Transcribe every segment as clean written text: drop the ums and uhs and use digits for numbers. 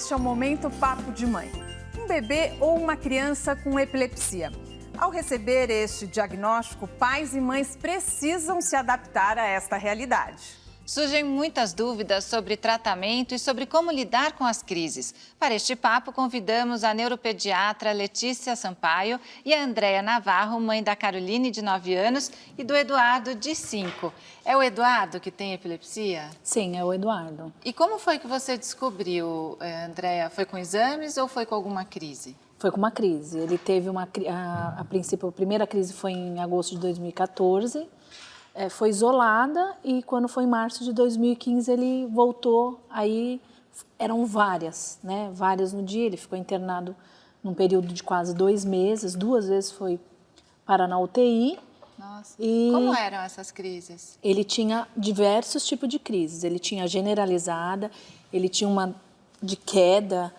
este é o Momento Papo de Mãe. Um bebê ou uma criança com epilepsia. Ao receber este diagnóstico, pais e mães precisam se adaptar a esta realidade. Surgem muitas dúvidas sobre tratamento e sobre como lidar com as crises. Para este papo, convidamos a neuropediatra Letícia Sampaio e a Andréia Navarro, mãe da Caroline, de 9 anos, e do Eduardo, de 5. É o Eduardo que tem epilepsia? Sim, é o Eduardo. E como foi que você descobriu, Andréia? Foi com exames ou foi com alguma crise? Foi com uma crise. Ele teve a princípio, a primeira crise foi em agosto de 2014. Foi isolada e quando foi em março de 2015 ele voltou, aí eram várias, né? Várias no dia, ele ficou internado num período de quase 2 meses, 2 vezes foi parar na UTI. Nossa, e como eram essas crises? Ele tinha diversos tipos de crises, ele tinha generalizada, ele tinha uma de queda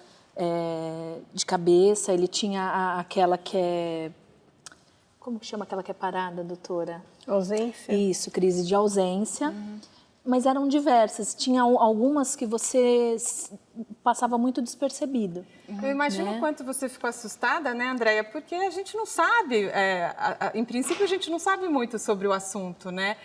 de cabeça, ele tinha aquela que é... Como que chama aquela que é parada, doutora? Ausência? Isso, crise de ausência. Mas eram diversas. Tinha algumas que você passava muito despercebido. Eu imagino o quanto você ficou assustada, né, Andréia? Porque a gente não sabe, em princípio a gente não sabe muito sobre o assunto, né?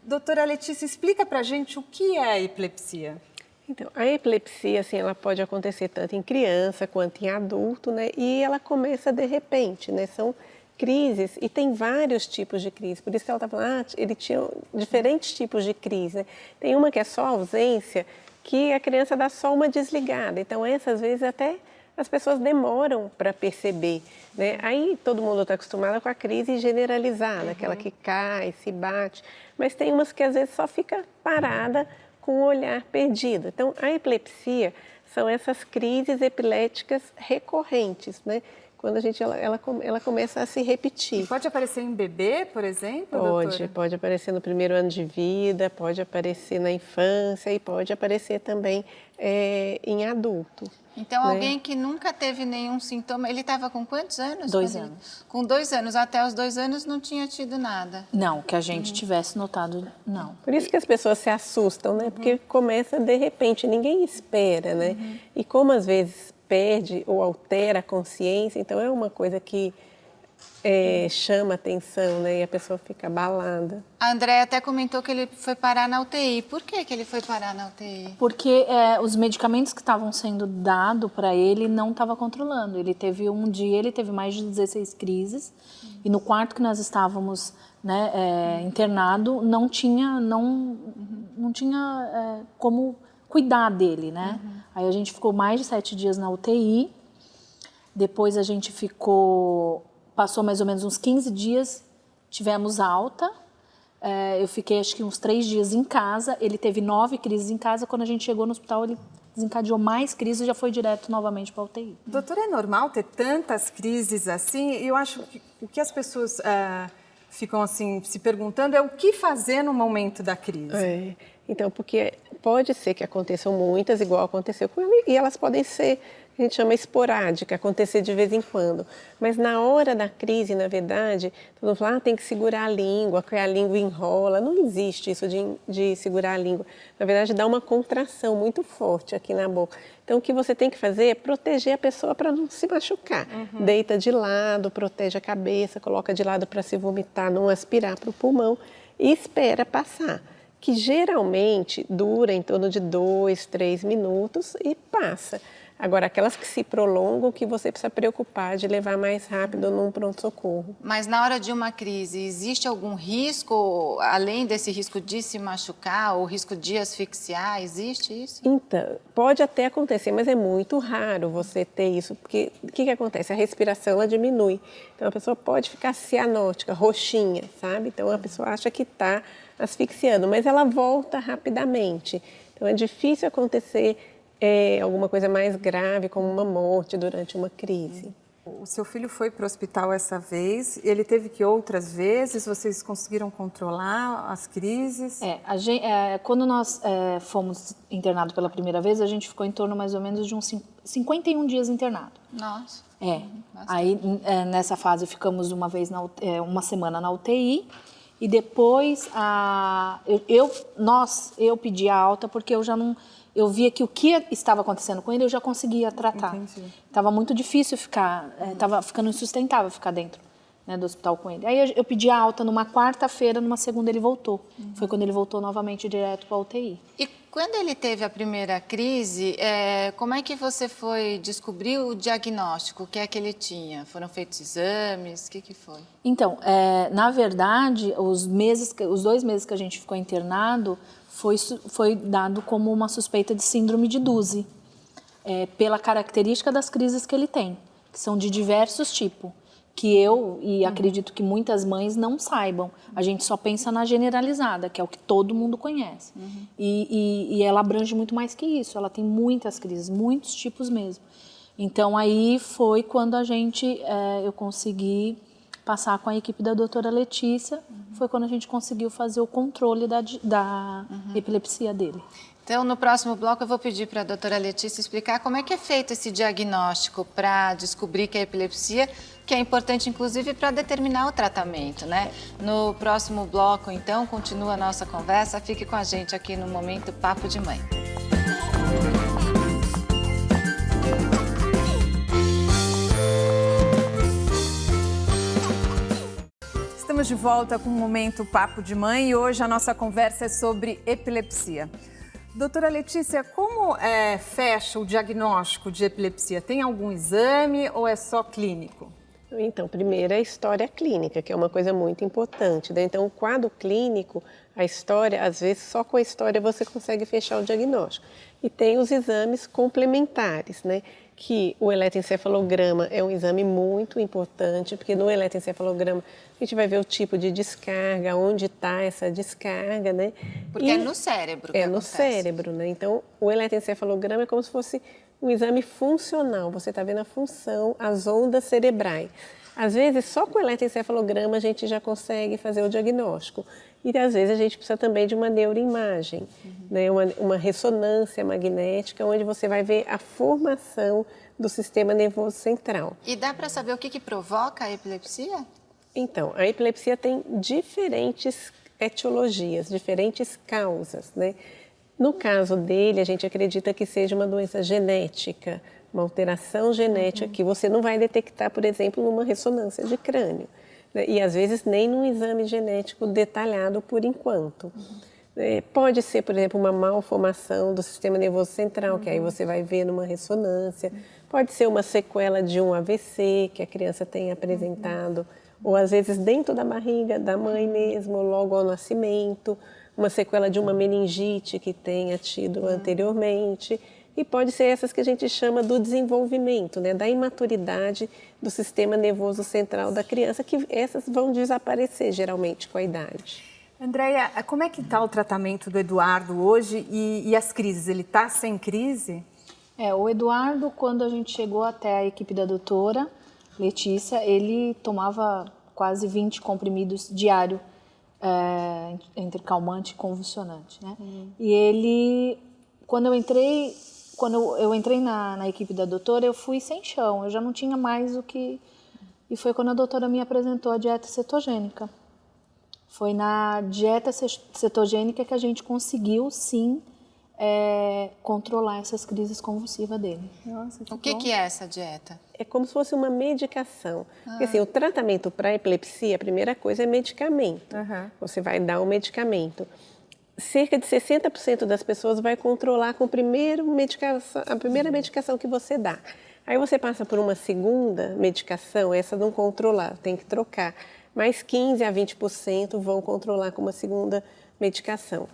Doutora Letícia, explica pra gente o que é a epilepsia. Então, a epilepsia, assim, ela pode acontecer tanto em criança quanto em adulto, né? E ela começa de repente, né? São crises, e tem vários tipos de crise, por isso que ela está falando, ele tinha diferentes tipos de crise, né? Tem uma que é só ausência, que a criança dá só uma desligada, então essas vezes até as pessoas demoram para perceber, né? Aí todo mundo está acostumado com a crise generalizada, aquela que cai, se bate, mas tem umas que às vezes só fica parada com o olhar perdido. Então a epilepsia são essas crises epiléticas recorrentes, né? Quando ela começa a se repetir. E pode aparecer em bebê, por exemplo, doutora? Pode aparecer no primeiro ano de vida, pode aparecer na infância e pode aparecer também em adulto. Então, alguém que nunca teve nenhum sintoma, ele estava com quantos anos? 2 anos. Com 2 anos, até os 2 anos não tinha tido nada? Não, que a gente tivesse notado, não. Por isso que as pessoas se assustam, né? Porque começa de repente, ninguém espera, né? E como às vezes perde ou altera a consciência, então é uma coisa que chama atenção, né? E a pessoa fica abalada. A Andréia até comentou que ele foi parar na UTI. Por que ele foi parar na UTI? Porque os medicamentos que estavam sendo dados para ele não estavam controlando. Ele teve ele teve mais de 16 crises e no quarto que nós estávamos, né, internado, não tinha como cuidar dele, né? Aí a gente ficou mais de 7 dias na UTI, depois a gente passou mais ou menos uns 15 dias, tivemos alta, eu fiquei acho que uns 3 dias em casa, ele teve 9 crises em casa, quando a gente chegou no hospital ele desencadeou mais crises e já foi direto novamente para a UTI. Doutora, é normal ter tantas crises assim? Eu acho que o que as pessoas ficam assim se perguntando é o que fazer no momento da crise. Então, porque pode ser que aconteçam muitas, igual aconteceu com ele, e elas podem ser, a gente chama esporádica, acontecer de vez em quando. Mas na hora da crise, na verdade, todo mundo fala, tem que segurar a língua, que a língua enrola. Não existe isso de segurar a língua. Na verdade, dá uma contração muito forte aqui na boca. Então, o que você tem que fazer é proteger a pessoa para não se machucar. Deita de lado, protege a cabeça, coloca de lado para se vomitar, não aspirar para o pulmão e espera passar, que geralmente dura em torno de 2, 3 minutos e passa. Agora, aquelas que se prolongam, que você precisa preocupar de levar mais rápido num pronto-socorro. Mas na hora de uma crise, existe algum risco, além desse risco de se machucar, ou risco de asfixiar, existe isso? Então, pode até acontecer, mas é muito raro você ter isso, porque o que acontece? A respiração, ela diminui. Então, a pessoa pode ficar cianótica, roxinha, sabe? Então, a pessoa acha que está asfixiando, mas ela volta rapidamente. Então, é difícil acontecer alguma coisa mais grave, como uma morte durante uma crise. O seu filho foi para o hospital essa vez, ele teve que ir outras vezes, vocês conseguiram controlar as crises? Quando nós fomos internados pela primeira vez, a gente ficou em torno mais ou menos de uns 51 dias internado. Nossa. Aí nessa fase ficamos uma semana na UTI e depois eu pedi a alta porque eu já não... eu via que o que estava acontecendo com ele eu já conseguia tratar. Estava muito difícil ficar, estava ficando insustentável ficar dentro, né, do hospital com ele. Aí eu pedi a alta numa quarta-feira, numa segunda ele voltou. Foi quando ele voltou novamente direto para a UTI. E quando ele teve a primeira crise, como é que você foi descobrir o diagnóstico? O que é que ele tinha? Foram feitos exames? O que foi? Então, na verdade, os 2 meses que a gente ficou internado, foi dado como uma suspeita de síndrome de Duzi, pela característica das crises que ele tem, que são de diversos tipos, que eu e acredito que muitas mães não saibam. A gente só pensa na generalizada, que é o que todo mundo conhece. E ela abrange muito mais que isso, ela tem muitas crises, muitos tipos mesmo. Então, aí foi quando eu consegui passar com a equipe da doutora Letícia, foi quando a gente conseguiu fazer o controle da epilepsia dele. Então, no próximo bloco, eu vou pedir para a doutora Letícia explicar como é que é feito esse diagnóstico para descobrir que é epilepsia, que é importante, inclusive, para determinar o tratamento, né? No próximo bloco, então, continua a nossa conversa. Fique com a gente aqui no Momento Papo de Mãe. Estamos de volta com o Momento Papo de Mãe e hoje a nossa conversa é sobre epilepsia. Doutora Letícia, como fecha o diagnóstico de epilepsia? Tem algum exame ou é só clínico? Então, primeiro a história clínica, que é uma coisa muito importante, né? Então, o quadro clínico, a história, às vezes só com a história você consegue fechar o diagnóstico. E tem os exames complementares, né? Que o eletroencefalograma é um exame muito importante, porque no eletroencefalograma a gente vai ver o tipo de descarga, onde está essa descarga, né? Porque é no cérebro que acontece. É no cérebro, né? Então, o eletroencefalograma é como se fosse um exame funcional, você está vendo a função, as ondas cerebrais. Às vezes, só com o eletroencefalograma a gente já consegue fazer o diagnóstico. E às vezes a gente precisa também de uma neuroimagem, né? uma ressonância magnética, onde você vai ver a formação do sistema nervoso central. E dá para saber o que provoca a epilepsia? Então, a epilepsia tem diferentes etiologias, diferentes causas, né? No caso dele, a gente acredita que seja uma doença genética, uma alteração genética que você não vai detectar, por exemplo, numa ressonância de crânio, né? E às vezes nem num exame genético detalhado por enquanto. Pode ser, por exemplo, uma malformação do sistema nervoso central, que aí você vai ver numa ressonância. Pode ser uma sequela de um AVC que a criança tem apresentado, ou às vezes dentro da barriga da mãe mesmo, logo ao nascimento, uma sequela de uma meningite que tenha tido anteriormente. E pode ser essas que a gente chama do desenvolvimento, né, da imaturidade do sistema nervoso central da criança, que essas vão desaparecer geralmente com a idade. Andréia, como é que está o tratamento do Eduardo hoje e as crises? Ele está sem crise? O Eduardo, quando a gente chegou até a equipe da doutora Letícia, ele tomava quase 20 comprimidos diário, entre calmante e convulsionante, né? E ele, quando eu entrei na equipe da doutora, eu fui sem chão, eu já não tinha mais o que... E foi quando a doutora me apresentou a dieta cetogênica. Foi na dieta cetogênica que a gente conseguiu, sim, controlar essas crises convulsivas dele. Nossa, o que é essa dieta? É como se fosse uma medicação. Porque, assim, o tratamento para epilepsia, a primeira coisa é medicamento. Você vai dar um medicamento. Cerca de 60% das pessoas vai controlar com a primeira medicação que você dá. Aí você passa por uma segunda medicação, essa não controlar, tem que trocar. Mais 15% a 20% vão controlar com uma segunda medicação.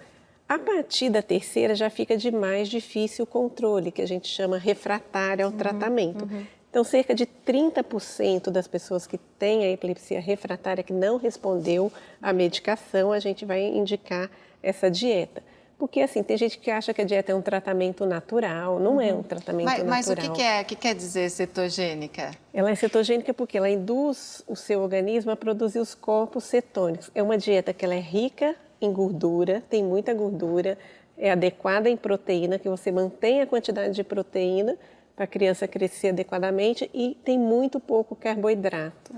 A partir da terceira já fica de mais difícil o controle, que a gente chama refratário ao tratamento. Então, cerca de 30% das pessoas que têm a epilepsia refratária que não respondeu à medicação, a gente vai indicar essa dieta. Porque, assim, tem gente que acha que a dieta é um tratamento natural, não é um tratamento natural. Mas o que quer dizer cetogênica? Ela é cetogênica porque ela induz o seu organismo a produzir os corpos cetônicos. É uma dieta que ela é rica em gordura, tem muita gordura, é adequada em proteína, que você mantém a quantidade de proteína para a criança crescer adequadamente e tem muito pouco carboidrato.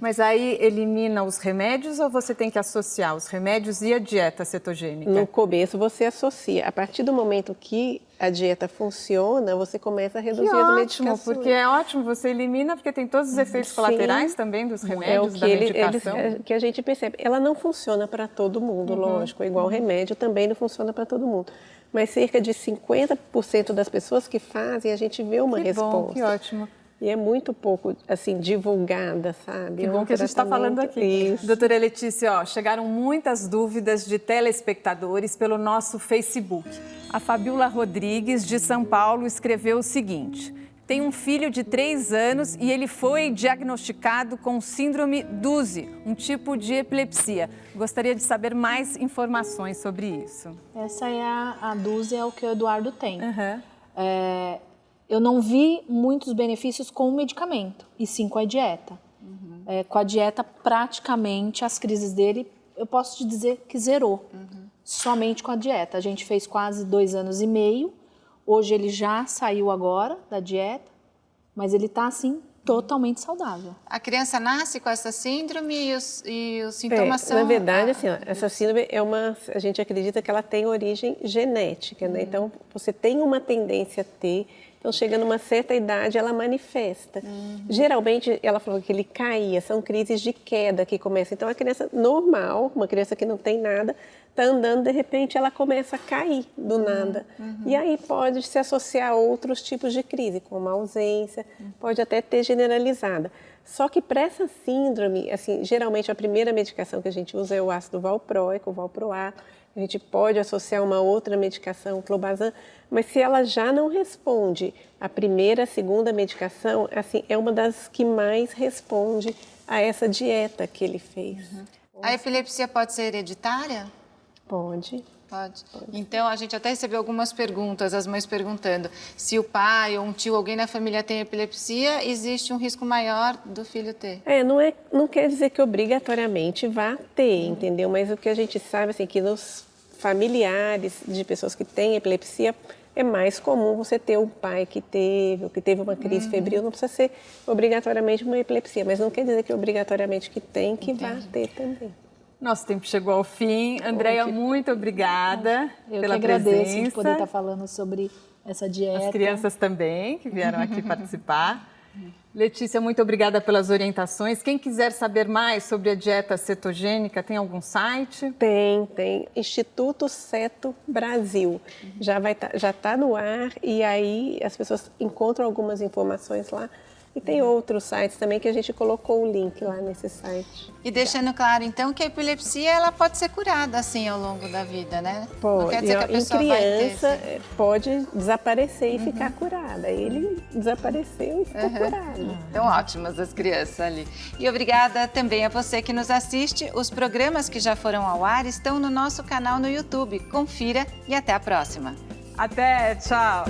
Mas aí elimina os remédios ou você tem que associar os remédios e a dieta cetogênica? No começo você associa. A partir do momento que a dieta funciona, você começa a Que reduzir as ótimo, medicações. porque é ótimo, você elimina, porque tem todos os efeitos colaterais também dos remédios, da medicação. Que a gente percebe. Ela não funciona para todo mundo, lógico, igual o remédio também não funciona para todo mundo. Mas cerca de 50% das pessoas que fazem, a gente vê uma resposta. Bom, que ótimo. E é muito pouco, assim, divulgada, sabe? Que bom que a gente está falando aqui. Isso. Doutora Letícia, chegaram muitas dúvidas de telespectadores pelo nosso Facebook. A Fabiola Rodrigues, de São Paulo, escreveu o seguinte: tem um filho de 3 anos e ele foi diagnosticado com síndrome DUZI, um tipo de epilepsia. Gostaria de saber mais informações sobre isso. Essa é a DUZI, é o que o Eduardo tem. Uhum. Eu não vi muitos benefícios com o medicamento, e sim com a dieta. Com a dieta, praticamente, as crises dele, eu posso te dizer que zerou. Somente com a dieta. A gente fez quase 2 anos e meio. Hoje ele já saiu agora da dieta, mas ele está, assim, totalmente saudável. A criança nasce com essa síndrome e os sintomas são... Na verdade, assim, essa síndrome a gente acredita que ela tem origem genética, né? Então, você tem uma tendência a ter. Então, chega numa certa idade, ela manifesta. Geralmente, ela falou que ele caía, são crises de queda que começam. Então, a criança normal, uma criança que não tem nada, está andando, de repente, ela começa a cair do nada. E aí pode se associar a outros tipos de crise, como a ausência, pode até ter generalizada. Só que para essa síndrome, assim, geralmente a primeira medicação que a gente usa é o ácido valproico, o valproato. A gente pode associar uma outra medicação, clobazam, mas se ela já não responde a primeira, a segunda medicação, assim, é uma das que mais responde a essa dieta que ele fez. A epilepsia pode ser hereditária? Pode. Pode. Então, a gente até recebeu algumas perguntas, as mães perguntando se o pai ou um tio, alguém na família tem epilepsia, existe um risco maior do filho ter? Não quer dizer que obrigatoriamente vá ter, entendeu? Mas o que a gente sabe, assim, que nos familiares de pessoas que têm epilepsia, é mais comum você ter um pai que teve uma crise febril, não precisa ser obrigatoriamente uma epilepsia, mas não quer dizer que obrigatoriamente que tem, que vá ter também. Nosso tempo chegou ao fim. Andréia, muito obrigada pela Eu que agradeço presença. de poder estar falando sobre essa dieta. As crianças também, que vieram aqui participar. Letícia, muito obrigada pelas orientações. Quem quiser saber mais sobre a dieta cetogênica, tem algum site? Tem. Instituto Ceto Brasil. Já está no ar e aí as pessoas encontram algumas informações lá. E tem outros sites também que a gente colocou o link lá nesse site. E deixando claro, então, que a epilepsia ela pode ser curada, assim, ao longo da vida, né? Pode. Não quer dizer que a pessoa em criança, vai ter... pode desaparecer e ficar curada. Ele desapareceu e ficou curado. Então, ótimas as crianças ali. E obrigada também a você que nos assiste. Os programas que já foram ao ar estão no nosso canal no YouTube. Confira e até a próxima. Até, tchau!